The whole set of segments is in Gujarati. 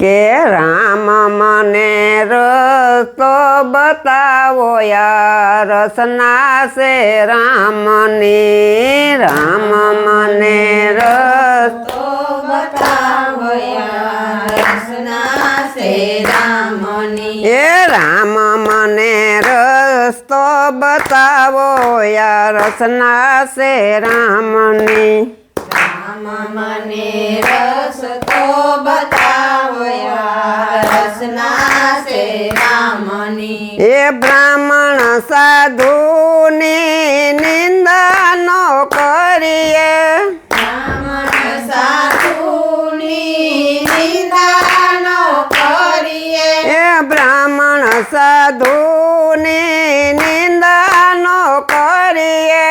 કે રામ મને રસ્તો બતાવો યાર રસના છે રામની રામ મને રસ્તો બતાવો યાર રસના છે રામની એ રામ મને રસ્તો બતાવો યાર રસના છે રામની રામ મને રસ્તો બતાવો યાર રસના છે રામની એ બ્રાહ્મણ સાધુની નિંદા નો કરીએ બ્રાહ્મણ સાધુની નિંદા ન કરીએ એ બ્રાહ્મણ સાધુની નિંદા નો કરીએ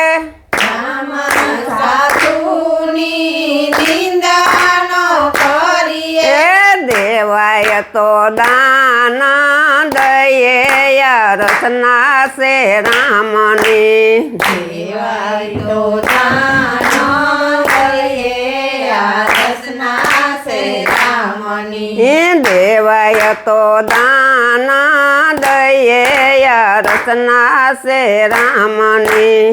બ્રાહ્મણ સાધુની નિંદા ન કરીએ એ દેવાય તો દાન દઈએ યાર રસના છે રામની દેવાય તો દાન દઈએ યાર રસના છે રામની એ દેવાય તો દાન દઈએ યાર રસના છે રામની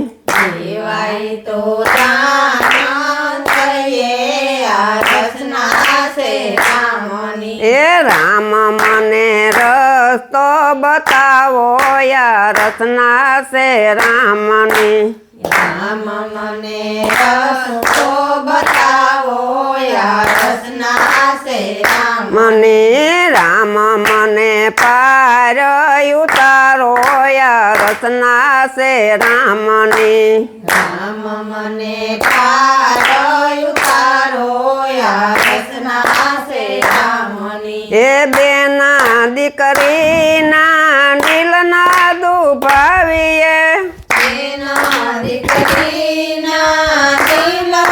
દેવાય તો દાન દઈએ યાર રસના છે રામની એ રામ મને રસ્તો બતાવો યાર રસના છે રામની રામ મને રસ્તો બતાવો યાર રસના છે રામ મને રામ મને પાર ઉતારો યાર રસના છે રામની રામ મને પાર ઉતારો યાર રસના છે રામની એ બેના દીકરીના દિલના દુભાવીએ એના દીકરીના દિલનો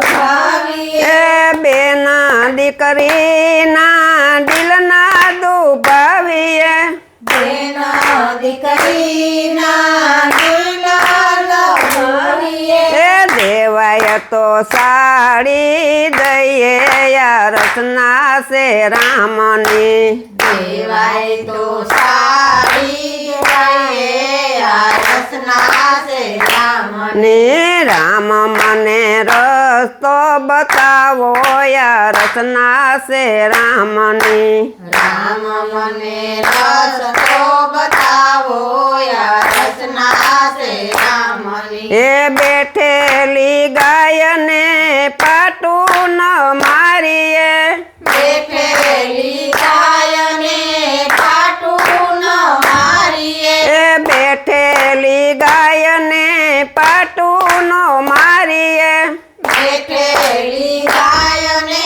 ભાવીએ એ બેના દીકરીના દિલના દુભાવીએ એના દીકરીના દિલનો ભાવીએ એ દેવાય તો સાડી દઈએ યાર રસના છે રામની દેવાય તો સાડી દઈએ યાર રસના છે રામની ને રામ મને રસ્તો બતાવો યાર રસના છે રામની રામ મને રસ્તો બતાવો યાર રસના છે રામની એ બેઠેલી ગાયને પાટું ન મારીએ બેઠેલી ગાયને પાટું ન મારીએ એ બેઠેલી ગાયને પાટું ન મારીએ બેઠેલી ગાયને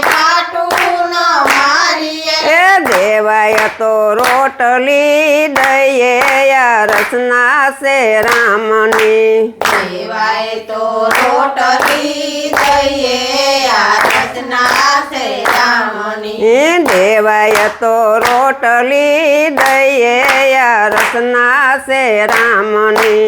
પાટું ન મારીએ એ દેવાય તો રોટલી દઈએ યાર રસના છે રામની દેવાય તો રોટલી દઈએ યાર રસના છે રામની એ દેવાય તો રોટલી દઈએ યાર રસના છે રામની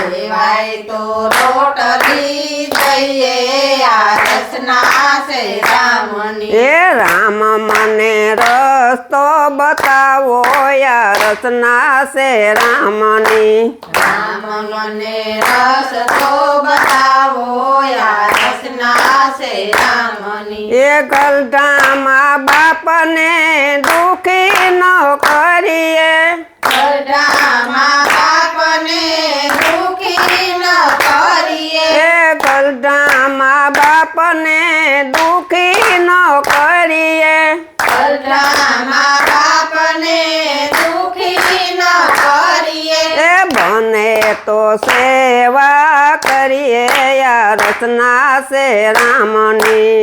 દેવાય તો રોટલી દઈએ યાર રસના છે રામની એ રામ મને રસ્તો બતાવો યાર રસના છે રામની રામ મને રસ્તો બતાવો યાર રસના છે રામની એ ગલઢામાં બાપને દુખી ન કરીએ ગઢામાં બાપને દુખી ન કરીએ એ ગલઢામાં બાપને દુખી ન કરીએ ગઢામાં બાપને દુખી ન કરીએ એ બને તો સેવા કરીએ યાર રસના છે રામની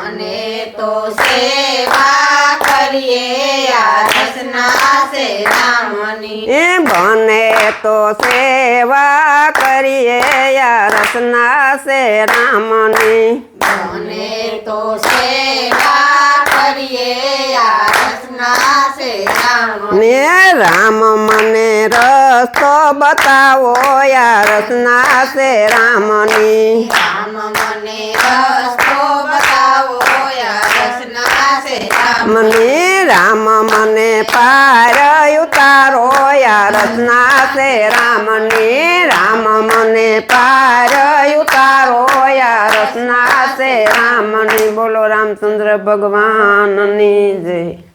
અને તો સેવા કરીએ યાર રસના છે રામની એ બને તો સેવા કરીએ યાર રસના છે રામની અને તો સેવા કરીએ યાર રસના છે રામની ને રામ મને રસ્તો બતાવો યાર રસના છે રામની રામ મને રસ્તો બતાવો યાર રસના છે રામની રામ મને પાર ઉતારો યા રચના છે રામની રામ મને પાર ઉતારો યા રચના છે રામની. બોલો રામચંદ્ર ભગવાનની જય.